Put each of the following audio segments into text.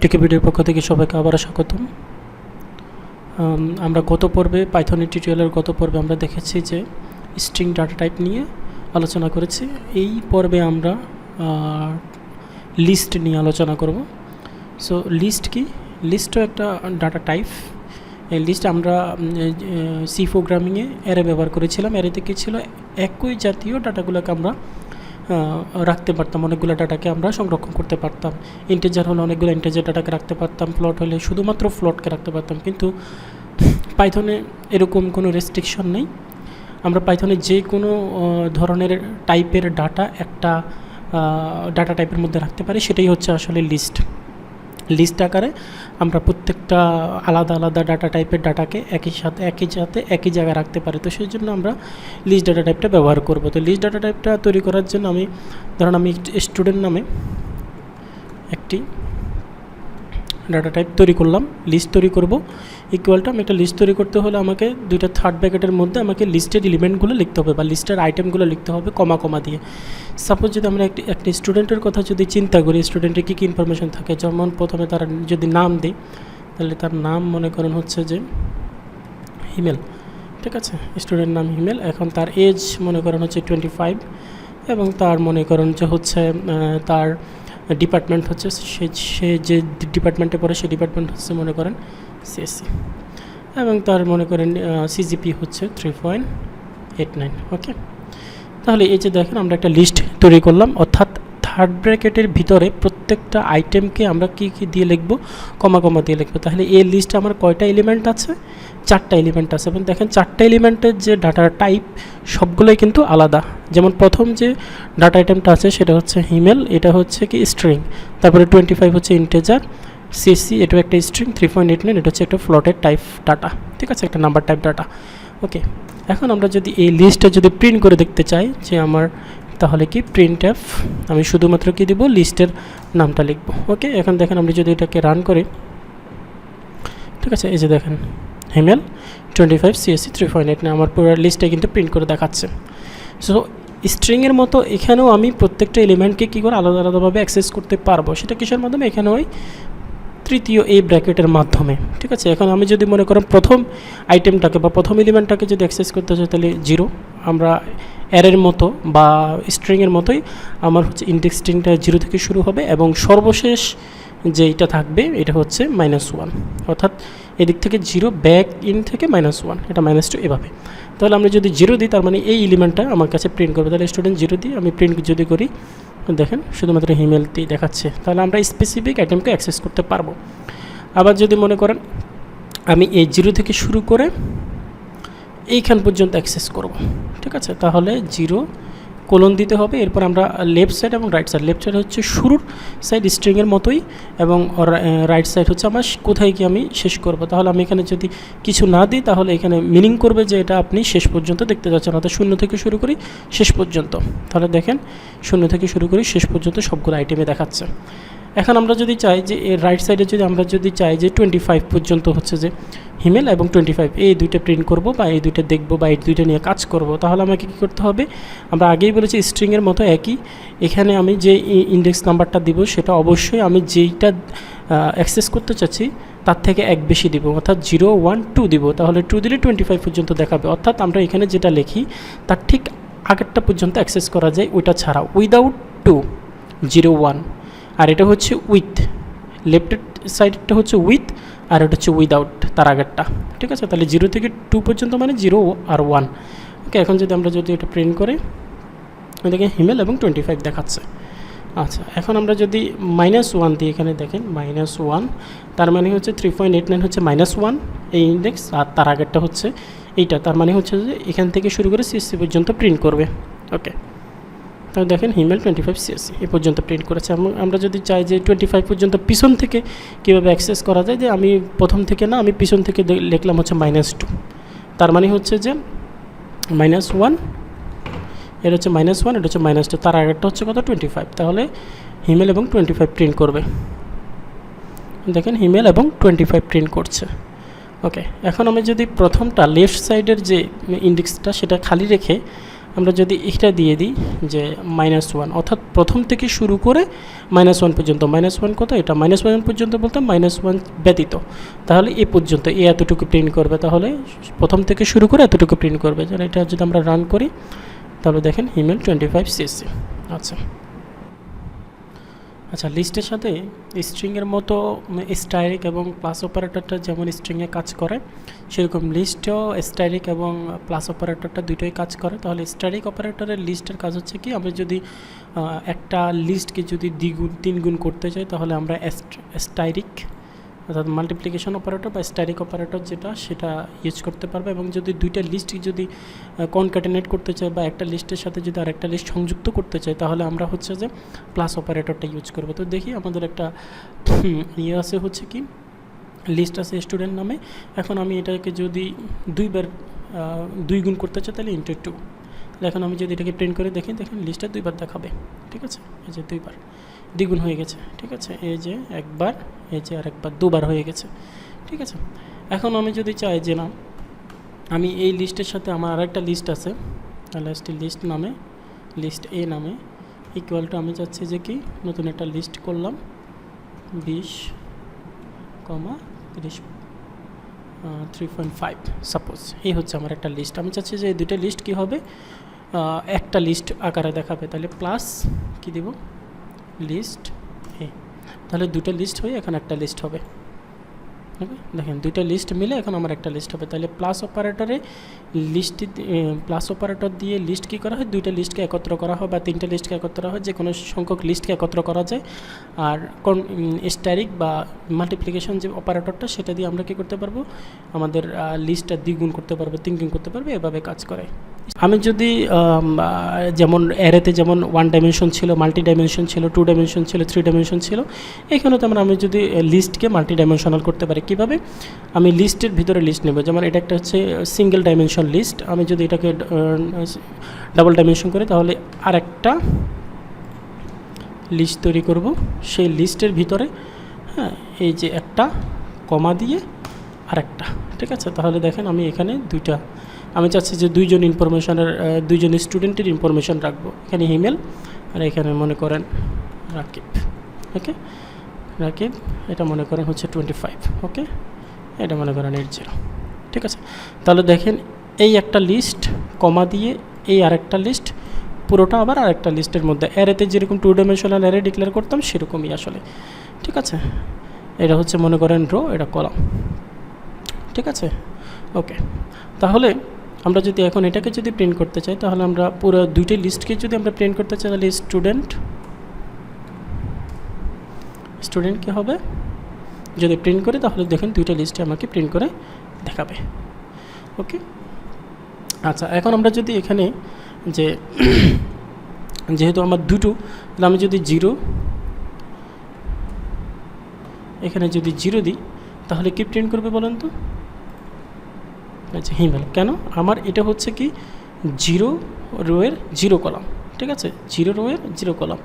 টেকিভিডিওর পক্ষ থেকে সবাইকে আবারও স্বাগতম। আমরা গত পর্বে পাইথনের টিউটোরিয়ালের গত পর্বে আমরা দেখেছি যে স্ট্রিং ডাটা টাইপ নিয়ে আলোচনা করেছি। এই পর্বে আমরা লিস্ট নিয়ে আলোচনা করব। সো লিস্ট কি? লিস্টও একটা ডাটা টাইপ। এই লিস্ট আমরা সি প্রোগ্রামিংয়ে অ্যারে ব্যবহার করেছিলাম। অ্যারেতে কী ছিল, একই জাতীয় ডাটাগুলোকে আমরা রাখতে পারতাম, অনেকগুলো ডাটাকে আমরা সংরক্ষণ করতে পারতাম। ইন্টিজার হলে অনেকগুলো ইন্টিজার ডাটাকে রাখতে পারতাম, ফ্লোট হলে শুধুমাত্র ফ্লোটকে রাখতে পারতাম। কিন্তু পাইথনে এরকম কোনো রেস্ট্রিকশন নেই। আমরা পাইথনে যে কোনো ধরনের টাইপের ডাটা একটা ডাটা টাইপের মধ্যে রাখতে পারি, সেটাই হচ্ছে আসলে লিস্ট। লিস্ট আকারে আমরা প্রত্যেকটা আলাদা আলাদা ডাটা টাইপের ডাটাকে একই জায়গায় রাখতে পারি। তো সেই জন্য আমরা লিস্ট ডাটা টাইপটা ব্যবহার করব। তো লিস্ট ডাটা টাইপটা তৈরি করার জন্য আমি স্টুডেন্ট নামে একটি ডাটা টাইপ তৈরি করলাম, লিস্ট তৈরি করব। ইকুয়ালটা আমি একটা লিস্ট তৈরি করতে হলে আমাকে দুইটা থার্ড ব্র্যাকেটের মধ্যে আমাকে লিস্টের এলিমেন্টগুলো লিখতে হবে বা লিস্টের আইটেমগুলো লিখতে হবে কমা দিয়ে। সাপোজ যদি আমরা একটি স্টুডেন্টের কথা যদি চিন্তা করি, স্টুডেন্টের কী কী ইনফরমেশন থাকে, যেমন প্রথমে তার যদি নাম দিই, তাহলে তার নাম মনে করেন হচ্ছে যে হিমেল, ঠিক আছে, স্টুডেন্ট নাম হিমেল। এখন তার এজ মনে করেন হচ্ছে 25 এবং তার মনে করেন যে হচ্ছে তার ডিপার্টমেন্ট হচ্ছে সে যে ডিপার্টমেন্টে পড়ে সেই ডিপার্টমেন্ট হচ্ছে মনে করেন সিএসসি, এবং তার মনে করেন সিজিপি হচ্ছে 3.89। ওকে, তাহলে এই যে দেখেন আমরা একটা লিস্ট তৈরি করলাম, অর্থাৎ থার্ড ব্র্যাকেটের ভিতরে প্রত্যেকটা আইটেমকে আমরা কি দিয়ে লিখবো, কমা দিয়ে লিখবো। তাহলে এই লিস্টে আমার কয়টা এলিমেন্ট আছে? 4টা এলিমেন্ট আছে। এবং দেখেন 4টা এলিমেন্টের যে ডাটা টাইপ সবগুলোই কিন্তু আলাদা। যেমন প্রথম যে ডাটা আইটেমটা আছে সেটা হচ্ছে হিমেল, এটা হচ্ছে কি স্ট্রিং। তারপরে 25 হচ্ছে ইন্টিজার, সিসি এটাও একটা স্ট্রিং, 3.89 এটা হচ্ছে একটা ফ্লোটের টাইপ ডাটা, ঠিক আছে, একটা নাম্বার টাইপ ডাটা। ওকে, এখন আমরা যদি এই লিস্টটা যদি প্রিন্ট করে দেখতে চাই যে আমার, তাহলে কি প্রিন্ট এফ, আমি শুধুমাত্র কি দিব, লিস্টের নামটা লিখব। ওকে, এখন দেখেন আমরা যদি এটাকে রান করি, ঠিক আছে, এই যে দেখেন হিমেল 25 সিএসসি 3.89 আমার পুরো লিস্টে কিন্তু প্রিন্ট করে দেখাচ্ছে। সো স্ট্রিংয়ের মতো এখানেও আমি প্রত্যেকটা এলিমেন্টকে কী করে আলাদা আলাদাভাবে অ্যাক্সেস করতে পারবো, সেটা কিসের মাধ্যমে? এখানে ওই তৃতীয় এই ব্র্যাকেটের মাধ্যমে, ঠিক আছে। এখন আমি যদি মনে করেন প্রথম আইটেমটাকে বা প্রথম এলিমেন্টটাকে যদি অ্যাক্সেস করতে চাই, তাহলে 0, আমরা অ্যারের মতো বা স্ট্রিংয়ের মতোই আমার হচ্ছে ইন্ডেক্স স্ট্রিংটা 0 থেকে শুরু হবে এবং সর্বশেষ যেইটা থাকবে এটা হচ্ছে -1, অর্থাৎ এদিক থেকে 0 ব্যাক ইন থেকে -1, এটা -2 এভাবে। তাহলে আমরা যদি 0 দিই, তার মানে এই এলিমেন্টটা আমার কাছে প্রিন্ট করবে। তাহলে স্টুডেন্ট 0 দিই, আমি প্রিন্ট যদি করি, দেখেন শুধুমাত্র হিমেলতেই দেখাচ্ছে। তাহলে আমরা স্পেসিফিক আইটেমকে অ্যাক্সেস করতে পারবো। আবার যদি মনে করেন আমি এই 0 থেকে শুরু করে এইখান পর্যন্ত অ্যাক্সেস করব, ঠিক আছে, তাহলে 0 কোলন দিতে হবে। এরপর আমরা লেফট সাইড এবং রাইট সাইড, লেফট সাইড হচ্ছে শুরুর সাইড স্ট্রিংয়ের মতোই এবং রাইট সাইড হচ্ছে আমার কোথায় গিয়ে আমি শেষ করব। তাহলে আমি এখানে যদি কিছু না দিই, তাহলে এখানে মিনিং করবে যে এটা আপনি শেষ পর্যন্ত দেখতে যাচ্ছেন, অর্থাৎ 0 থেকে শুরু করি শেষ পর্যন্ত। তাহলে দেখেন 0 থেকে শুরু করি শেষ পর্যন্ত সবগুলো আইটেমে দেখাচ্ছে। এখন আমরা যদি চাই যে এর রাইট সাইডে আমরা যদি চাই যে 25 পর্যন্ত হচ্ছে যে হিমেল এবং 25 এই দুইটা প্রিন্ট করব বা এই দুইটা দেখব বা এই দুইটা নিয়ে কাজ করব, তাহলে আমাকে কী করতে হবে? আমরা আগেই বলেছি স্ট্রিংয়ের মতো একই, এখানে আমি যে ইন্ডেক্স নাম্বারটা দিব সেটা অবশ্যই আমি যেইটা অ্যাক্সেস করতে চাচ্ছি তার থেকে এক বেশি দিব, অর্থাৎ 0, 1, 2 দিব। তাহলে 2 দিলে 25 পর্যন্ত দেখাবে, অর্থাৎ আমরা এখানে যেটা লিখি তার ঠিক আগেরটা পর্যন্ত অ্যাক্সেস করা যায়, ওইটা ছাড়া, উইদাউট 2, 0, 1। আর এটা হচ্ছে উইথ, লেফট সাইডটা হচ্ছে উইথ আর এটা হচ্ছে উইদাউট তার আগেরটা, ঠিক আছে। তাহলে 0 থেকে 2 পর্যন্ত মানে 0 আর 1। ওকে, এখন যদি আমরা এটা প্রিন্ট করি, দেখেন হিমেল এবং 25 দেখাচ্ছে। আচ্ছা, এখন আমরা যদি -1 দিই, এখানে দেখেন -1, তার মানে হচ্ছে 3.89 হচ্ছে -1 এই ইন্ডেক্স, আর তার আগেরটা হচ্ছে এইটা, তার মানে হচ্ছে যে এখান থেকে শুরু করে সিএসসি পর্যন্ত প্রিন্ট করবে। ওকে, তাহলে দেখেন হিমেল 25 সিএসসি এ পর্যন্ত প্রিন্ট করেছে। আমরা যদি চাই যে 25 পর্যন্ত পিছন থেকে কীভাবে অ্যাক্সেস করা যায়, যে আমি প্রথম থেকে না, আমি পিছন থেকে লিখলাম হচ্ছে -2, তার মানে হচ্ছে যে -1, এটা হচ্ছে -1, এটা হচ্ছে -2, তার আগেরটা হচ্ছে কত, 25। তাহলে হিমেল এবং 25 প্রিন্ট করবে। দেখেন হিমেল এবং 25 প্রিন্ট করছে। ওকে, এখন আমি যদি প্রথমটা লেফট সাইডের যে ইন্ডেক্সটা সেটা খালি রেখে আমরা যদি এটা দিয়ে দিই যে -1, অর্থাৎ প্রথম থেকে শুরু করে -1 পর্যন্ত, -1 কত, এটা -1 পর্যন্ত বলতে -1 ব্যতীত, তাহলে এ পর্যন্ত এতটুকু প্রিন্ট করবে। তাহলে প্রথম থেকে শুরু করে এতটুকু প্রিন্ট করবে। যেন এটা যদি আমরা রান করি তাহলে দেখেন ইমেল 25cc। আচ্ছা, লিস্টের সাথে স্ট্রিংয়ের মতো স্ট্যাটিক এবং প্লাস অপারেটরটা যেমন স্ট্রিংয়ে কাজ করে, সেরকম লিস্টও স্ট্যাটিক এবং প্লাস অপারেটরটা দুটোই কাজ করে। তাহলে স্ট্যাটিক অপারেটরের লিস্টের কাজ হচ্ছে কি, আমরা যদি একটা লিস্টকে যদি 3 গুণ করতে চাই তাহলে আমরা স্ট্যাটিক অর্থাৎ মাল্টিপ্লিকেশন অপারেটর বা স্ট্যাটিক অপারেটর যেটা সেটা ইউজ করতে পারবে। এবং যদি দুইটা লিস্ট যদি কনক্যাটিনেট করতে চাই বা একটা লিস্টের সাথে যদি আরেকটা লিস্ট সংযুক্ত করতে চাই তাহলে আমরা হচ্ছে যে প্লাস অপারেটরটা ইউজ করব। তো দেখি আমাদের একটা ইয়ে আছে, হচ্ছে কি লিস্ট আছে স্টুডেন্ট নামে। এখন আমি এটাকে যদি 2 গুণ করতে চাই তাহলে × 2। এখন আমি যদি এটাকে প্রিন্ট করে দেখেন লিস্টটা 2বার দেখাবে। ঠিক আছে, এই যে 2বার, দ্বিগুণ হয়ে গেছে। ঠিক আছে, এই যে একবার, এই যে আরেকবার, 2বার হয়ে গেছে। ঠিক আছে, এখন আমি যদি চাই যে না, আমি এই লিস্টের সাথে আমার আরেকটা লিস্ট আছে, লিস্ট নামে, লিস্ট এ নামে, ইকুয়াল টু আমি চাচ্ছি যে কি নতুন একটা লিস্ট করলাম 20, 30, 3.5 সাপোজ। এই হচ্ছে আমার একটা লিস্ট। আমি চাচ্ছি যে এই দুটো লিস্ট কী হবে, একটা লিস্ট আকারে দেখাবে। তাহলে প্লাস কি দেব, লিস্ট এ, তাহলে দুটো লিস্ট হয়ে এখন একটা লিস্ট হবে। ওকে, দেখেন দুইটা লিস্ট মিলে এখন আমার একটা লিস্ট হবে। তাহলে প্লাস অপারেটরে লিস্টটি, প্লাস অপারেটর দিয়ে লিস্ট কী করা হয়, দুইটা লিস্টকে একত্র করা হয় বা 3টে লিস্টকে একত্র হয়, যে কোনো সংখ্যক লিস্টকে একত্র করা যায়। আর স্ট্যাটিক বা মাল্টিপ্লিকেশন যে অপারেটরটা সেটা দিয়ে আমরা কী করতে পারবো, আমাদের লিস্টটা 2 গুণ করতে পারবো, 3 গুণ করতে পারবো, এভাবে কাজ করে। আমি যদি যেমন অ্যারেতে যেমন 1 ডাইমেনশন ছিল, মাল্টি ডাইমেনশন ছিল, 2 ডাইমেনশন ছিল, 3 ডাইমেনশন ছিল, এখানে তো আমি যদি লিস্টকে মাল্টি ডাইমেনশনাল করতে পারি। কীভাবে, আমি লিস্টের ভিতরে লিস্ট নেব। যেমন এটা একটা হচ্ছে সিঙ্গেল ডাইমেনশন লিস্ট, আমি যদি এটাকে ডাবল ডাইমেনশন করি তাহলে আরেকটা লিস্ট তৈরি করব। সেই লিস্টের ভিতরে এই যে একটা কমা দিয়ে আরেকটা। ঠিক আছে, তাহলে দেখেন আমি এখানে দুইটা, আমি চাচ্ছি যে 2জন ইনফরমেশনের, 2জন স্টুডেন্টের ইনফরমেশন রাখবো। এখানে ইমেল আর এখানে মনে করেন রাকিব। ওকে, রাকিব, এটা মনে করেন হচ্ছে 25। ওকে, এটা মনে করেন 80। ঠিক আছে, তাহলে দেখেন এই একটা লিস্ট কমা দিয়ে এই আরেকটা লিস্ট, পুরোটা আবার আরেকটা লিস্টের মধ্যে। অ্যারেতে যেরকম 2 ডাইমেনশনাল অ্যারে ডিক্লেয়ার করতাম সেরকমই আসলে। ঠিক আছে, এটা হচ্ছে মনে করেন রো, এটা কলাম। ঠিক আছে, ওকে, তাহলে আমরা যদি এখন এটাকে যদি প্রিন্ট করতে চাই তাহলে আমরা পুরো দুইটি লিস্টকে যদি আমরা প্রিন্ট করতে চাই তাহলে স্টুডেন্ট কী হবে, যদি প্রিন্ট করি তাহলে দেখেন দুইটা লিস্টে আমাকে প্রিন্ট করে দেখাবে। ওকে, আচ্ছা, এখন আমরা যদি এখানে যে যেহেতু আমার দুটো, তাহলে আমি যদি 0 এখানে যদি 0 দিই তাহলে কি প্রিন্ট করবে বলেন তো। আচ্ছা, হিমেল, কেন, আমার এটা হচ্ছে কি 0 রোয়ের 0 কলাম। ঠিক আছে, 0 রোয়ের 0 কলাম,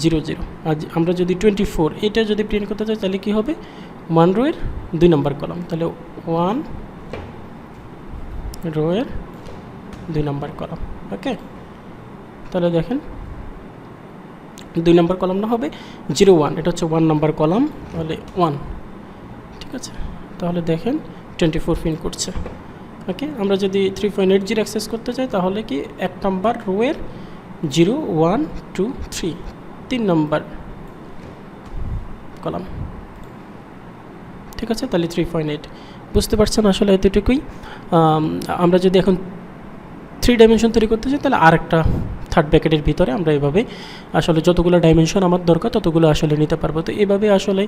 0 0। আর আমরা যদি 24 এটা যদি প্রিন্ট করতে চাই তাহলে কী হবে, 1 রোয়ের 2 নম্বর কলাম। তাহলে 1 রোয়ের 2 নম্বর কলাম। ওকে, তাহলে দেখেন 2 নম্বর কলাম না হবে 0 1, এটা হচ্ছে 1 নম্বর কলাম, তাহলে 1। ঠিক আছে, তাহলে দেখেন 24 প্রিন্ট করছে। ওকে, আমরা যদি 3.80 অ্যাক্সেস করতে চাই তাহলে কি 1 নম্বর রোয়ের 0 1 2 3, 3 নম্বর কলাম। ঠিক আছে, তাহলে 3.8 বুঝতে পারছেন আসলে এতটুকুই। আমরা যদি এখন 3 ডাইমেনশন তৈরি করতে চাই তাহলে আরেকটা থার্ড ব্র্যাকেটের ভিতরে আমরা এভাবে আসলে যতগুলো ডাইমেনশন আমার দরকার ততগুলো আসলে নিতে পারবো। তো এভাবে আসলে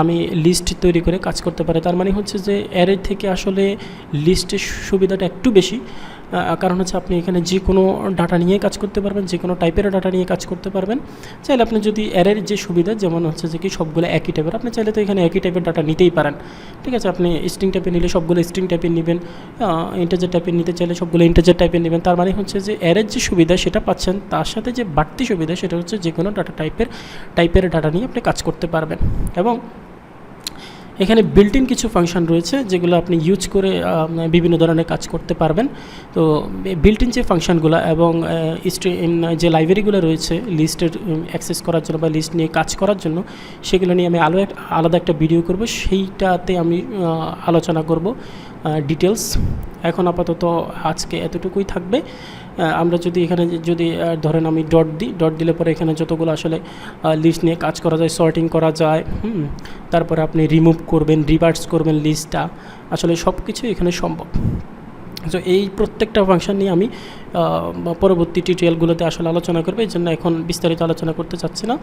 আমি লিস্ট তৈরি করে কাজ করতে পারি। তার মানে হচ্ছে যে অ্যারে থেকে আসলে লিস্টের সুবিধাটা একটু বেশি, কারণ হচ্ছে আপনি এখানে যে কোনো ডাটা নিয়ে কাজ করতে পারবেন, যে কোনো টাইপের ডাটা নিয়ে কাজ করতে পারবেন। চাইলে আপনি যদি অ্যারের যে সুবিধা, যেমন হচ্ছে যে কি সবগুলো একই টাইপের, আপনি চাইলে তো এখানে একই টাইপের ডাটা নিতেই পারেন। ঠিক আছে, আপনি স্ট্রিং টাইপের নিলে সবগুলো স্ট্রিং টাইপের নেবেন, ইন্টিজার টাইপের নিতে চাইলে সবগুলো ইন্টিজার টাইপের নেবেন। তার মানে হচ্ছে যে অ্যারের যে সুবিধা সেটা পাচ্ছেন, তার সাথে যে বাড়তি সুবিধা সেটা হচ্ছে যে কোনো ডাটা টাইপের ডাটা নিয়ে আপনি কাজ করতে পারবেন। এবং এখানে বিল্ট ইন কিছু ফাংশন রয়েছে যেগুলো আপনি ইউজ করে বিভিন্ন ধরনের কাজ করতে পারবেন। তো বিল্ট ইন যে ফাংশনগুলো এবং যে লাইব্রেরিগুলো রয়েছে লিস্টের অ্যাক্সেস করার জন্য বা লিস্ট নিয়ে কাজ করার জন্য, সেগুলো নিয়ে আমি আলাদা একটা ভিডিও করব, সেইটাতে আমি আলোচনা করব ডিটেলস। এখন আপাতত আজকে এতটুকুই থাকবে। আমরা যদি এখানে ধরেন আমি ডট দিলে পরে এখানে যতগুলো আসলে লিস্ট নিয়ে কাজ করা যায়, সর্টিং করা যায়, তারপরে আপনি রিমুভ করবেন, রিভার্স করবেন লিস্টটা, আসলে সব কিছু এখানে সম্ভব। সো এই প্রত্যেকটা ফাংশন নিয়ে আমি পরবর্তী টিউটোরিয়ালগুলোতে আসলে আলোচনা করবো, এই জন্য এখন বিস্তারিত আলোচনা করতে চাচ্ছি না।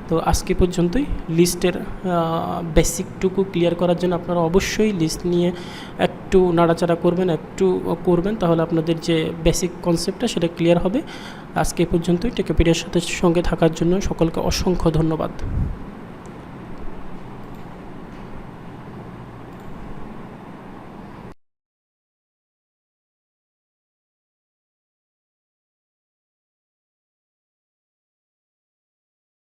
তো আজকে পর্যন্তই। লিস্টের বেসিকটুকু ক্লিয়ার করার জন্য আপনারা অবশ্যই লিস্ট নিয়ে একটু নাড়াচাড়া করবেন, তাহলে আপনাদের যে বেসিক কনসেপ্টটা সেটা ক্লিয়ার হবে। আজকে পর্যন্তই। টেকোপিডিয়ার সঙ্গে থাকার জন্য সকলকে অসংখ্য ধন্যবাদ।